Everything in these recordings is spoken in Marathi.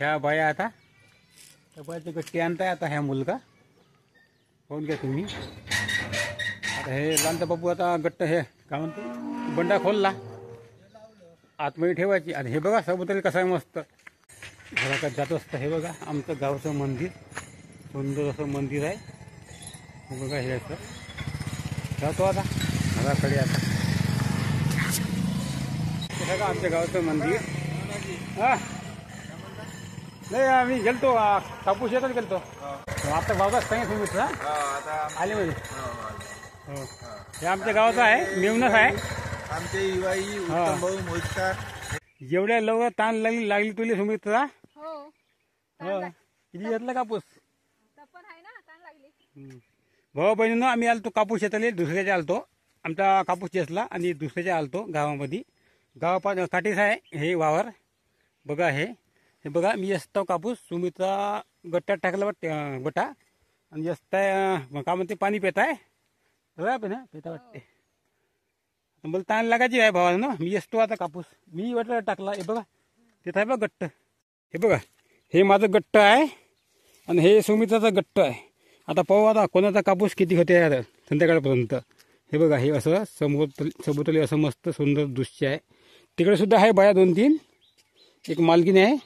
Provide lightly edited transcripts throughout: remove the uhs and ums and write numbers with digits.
ह्या बाया आता त्या बायाची गट्टी आणताय आता ह्या मुलगा पाहून घ्या तुम्ही। आता हे लांत बाबू आता गट्ट हे काय म्हणतो बंडा खोलला आतमध्ये ठेवायची। आणि हे बघा समुद्र कसं आहे मस्त घराकडे जात असतं। हे बघा आमचं गावचं मंदिर सुंदर असं मंदिर आहे। हे बघा हे असं जातो आता घराकडे। आता हे बघा आमच्या गावचं मंदिर। हां नाही आम्ही गेलतो कापूस शेतात गेलतो आता बाबा सांगितलं तुम्ही आले म्हणजे हो हे आमच्या गावाचं आहे मेवनस आहे आमचे युवाई उत्तम भाऊ मोजकार। जेवढ्या लवकर ताण लागली तुला सुमित्रा हो किती घेतला कापूस पण आहे ना ताण लागली। भाऊ बहिणीनं आम्ही आलतो कापूस शेताले दुसऱ्याच्या आलतो आमचा कापूस चेसला आणि दुसऱ्याच्या आलतो गावामध्ये गावापासून काठीच आहे हे वावर बघा। हे बघा मी असतो कापूस सुमित्रा गट्ट्यात टाकला वाटते गोटा आणि जास्त का म्हणते पाणी पित आहे पण पिता वाटते मला ताण लागायची आहे भावानं ना। मी असतो आता कापूस मी वाटला टाकला हे बघा तिथं आहे बघा गट्ट। हे बघा हे माझं गट्ट आहे आणि हे सुमित्राचं गट्ट आहे। आता पाहू आता कोणाचा कापूस किती होते यार संध्याकाळपर्यंत। हे बघा हे असं सभोवताली असं मस्त सुंदर दृश्य आहे। तिकडे सुद्धा आहे बाया 2-3 एक मालकीने आहे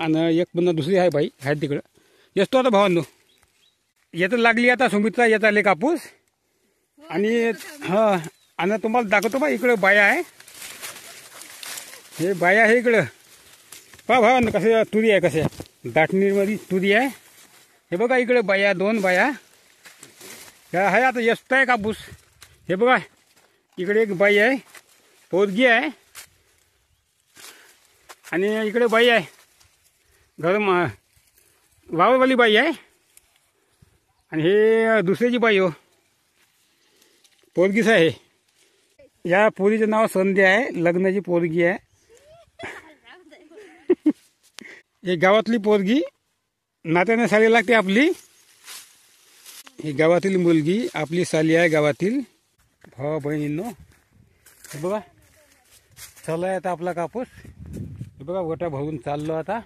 आणि एक पुन्हा दुसरी आहे बाई आहे तिकडं येतो आता भावांनो। येतं लागली आता सुमित्रा येत आले कापूस आणि हां आणि तुम्हाला दाखवतो बा इकडं बाया आहे हे बाया आहे इकडं पहा भावांनो कसे तुरी आहे कसे दाटणीमध्ये तुरी आहे। हे बघा इकडे बाया 2 बाया ह्या आहे आता येस्त आहे कापूस। हे बघा इकडे एक बाई आहे पोरगी आहे आणि इकडे बाई आहे घर वावरवाली बाई आहे आणि हे दुसऱ्याची बाई हो पोरगीच आहे। या पोरीचं नाव संध्या आहे लग्नाची पोरगी आहे। ही गावातली पोरगी नात्याने साली लागते आपली। ही गावातील मुलगी आपली साली आहे गावातील भावा बहिणींनो। हे बघा चालू आहे आता आपला कापूस। हे बघा गोटा भरून चाललो आता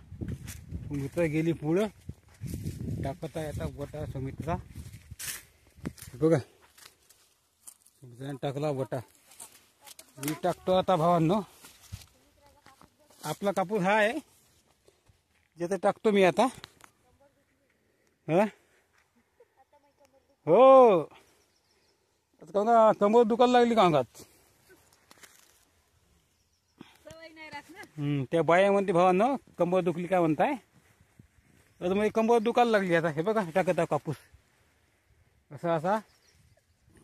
सुमित्रा गेली पुढं टाकत आहे आता गोटा सुमित्रा। हे बघा सुमित्राने टाकला गोटा मी टाकतो आता भावांनो। आपला कापूस हा आहे जिथे टाकतो मी आता हा हो आता का कंबर दुखायला लागली का अंगात त्या बाया म्हणते भावांनो कंबर दुखली काय म्हणताय तर मग कंबर दुखायला लागली आता। हे बघा टाकत कापूस असा असा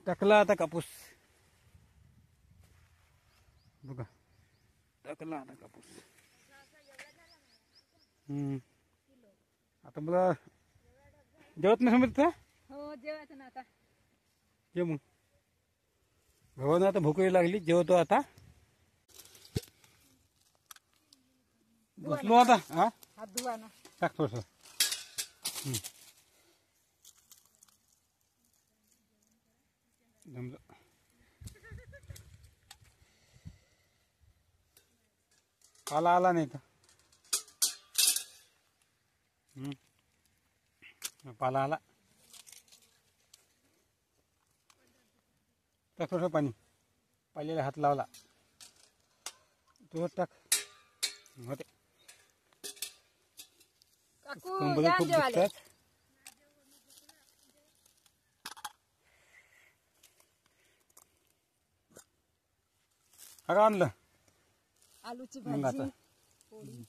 टाकला आता कापूस बघा टाकला आता कापूस। आता मला जेवत नाही समजत हो जेवायचं ना आता ये मग भावानं आता भूक लागली जेवतो आता बसलो आता हा हात धुवा ना टाक थोडस जमलं आला नाही तर पाला आला टाक थोडं पाणी पाल्याला हात लावला तुझं टाक होते कंबर खूप दुखतात। काय आणलं आलूची मग आता भाजी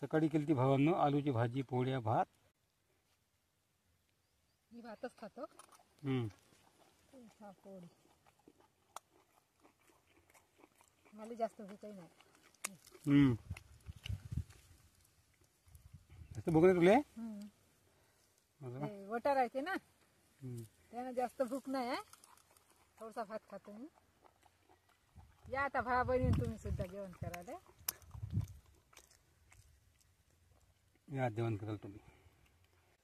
सकाळी केली ती भावांनो आलूची भाजी पोळ्या भात। मी भातच खातो पोळी मला जास्त भूकही नाही। जास्त भूक नाही तुले वटा राहते ना त्यानं जास्त भूक नाही आहे थोडासा भात खातो मी। या आता भावा बहिणी तुम्ही सुद्धा जेवण करायला या जेवण कराल तुम्ही।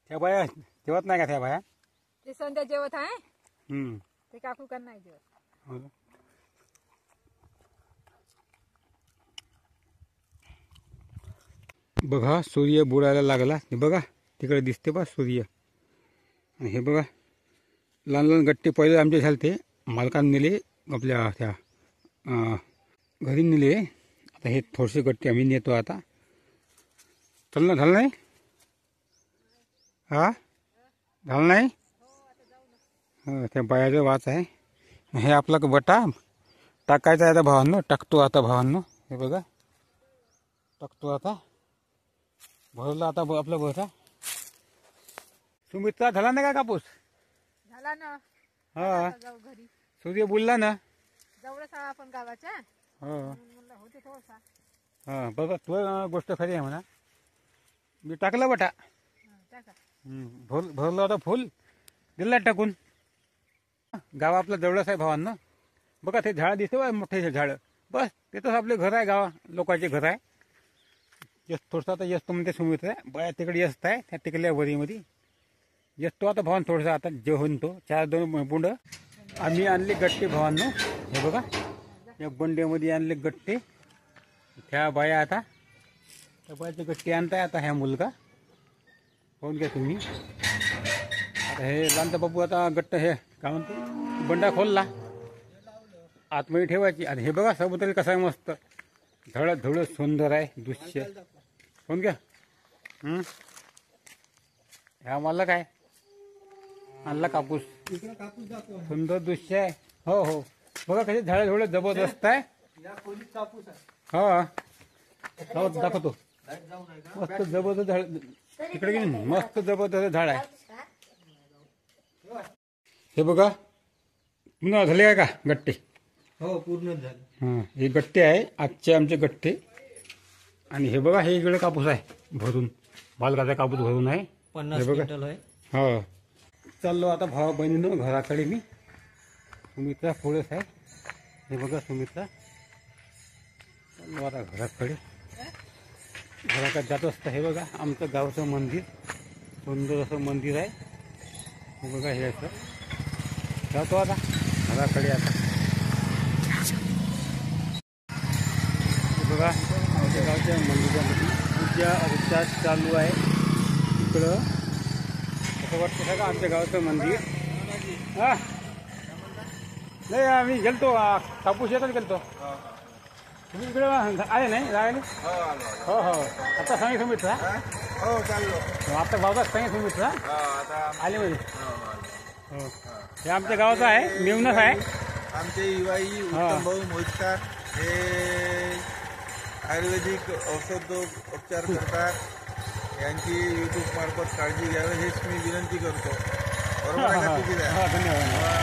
त्या बाया जेवत नाही का त्या बाया ते संध्या जेवत आहे ते काकू का नाही जेवत। बघा सूर्य बुडायला लागला. हे बघा तिकडे दिसते बा सूर्य. आणि हे बघा लहान लहान गट्टे पहिले आमचे झाले ते मालकाने नेले आपल्या त्या घरी नेले. आता हे थोडेसे गट्टे आम्ही नेतो आता. चल ना, झालं नाही? हा झालं नाही? त्या बायाचा वाच आहे. हे आपला बटा टाकायचा आहे आता भावांनो. टाकतो आता भावांनो. हे बघा टाकतो आता. भरला आता आपला बटा. सुमित्रा झाला नाही का कापूस? झाला ना. हा आता जाऊ घरी. सूर्य बोलला ना. जवळच आहे आपण गावाच्या. हो म्हणलं होते थोडसा. हा बघा तू गोष्ट खरी आहे म्हणा. मी टाकलं बटा. टाका. भरलं आता फुल दिला टाकून. गाव आपलं जवळच आहे भावांना. बघा ते झाड दिसते बा मोठे झाड. बस तिथंच आपले घर आहे. गावा लोकांचे घर आहे. यस थोडंसं आता यस तो म्हणते सुमित्रा बाया तिकडे यस्त आहे त्या टिकल्या वरीमध्ये. यस तो आता भावान थोडंसं आता जेवण तो 4-2 बुंड आम्ही आणले गट्टे भावांनो. हे बघा या बंड्यामध्ये आणले गट्टे. त्या बाया आता त्या बायाचे गट्टे आणताय आता ह्या मुलगा. पाहून घ्या तुम्ही. आता हे लहानचा बापू आता गट्ट हे काय म्हणतो बंडा खोलला आतमध्ये ठेवायची. आणि हे बघा समुद्र कसं आहे मस्त झळत झुळत सुंदर आहे दृश्य. पाहून घ्या. ह्या मला काय आणला कापूस. सुंदर दृश्य आहे. हो हो बघा कसे झाडं झुळत जबरदस्त आहे. हा हो दाखवतो. मस्त जबरदस्त झाड तिकडे गेली. मस्त जबरदस्त झाड आहे. हे बघा पुन्हा झाले काय का गट्टे? हो पूर्ण झाले. हां हे गट्टे आहे आजचे आमचे गट्टे. आणि हे बघा हे इकडे कापूस आहे भरून बालकाचा कापूस भरून आहे. 50 क्विंटल आहे. हो चाललो आता भावा बहिणीनं घराकडे. मी सुमित्रा पुढेच आहे. हे बघा सुमित्रा चाललो आता घराकडे. घराकडे जात असतं. हे बघा आमचं गावचं मंदिर सुंदर असं मंदिर आहे. हे बघा हे असं जातो आता घराकडे. आता हे बघा आमच्या गावच्या मंदिरामध्ये पूजा अर्चा चालू आहे. इकडं असं वाटतं का आमच्या गावचं मंदिर. हा नाही आम्ही गेलतो कापूस येतात गेलतो. तुम्ही इकडे आले नाही राहिले? हो हो आता सांगे सुमित्रा. हो चाललो. आता बाबा सांगे सुमित्रा आता आले म्हणजे. हो हे आमच्या गावाचं आहे मेवनस आहे. आमचे युवाई उत्तम भाऊ मोजकार हे आयुर्वेदिक औषध उपचार करतात. यांची युट्यूब मार्फत काळजी घ्यावी हेच मी विनंती करतो. बरोबर आहे का? धन्यवाद.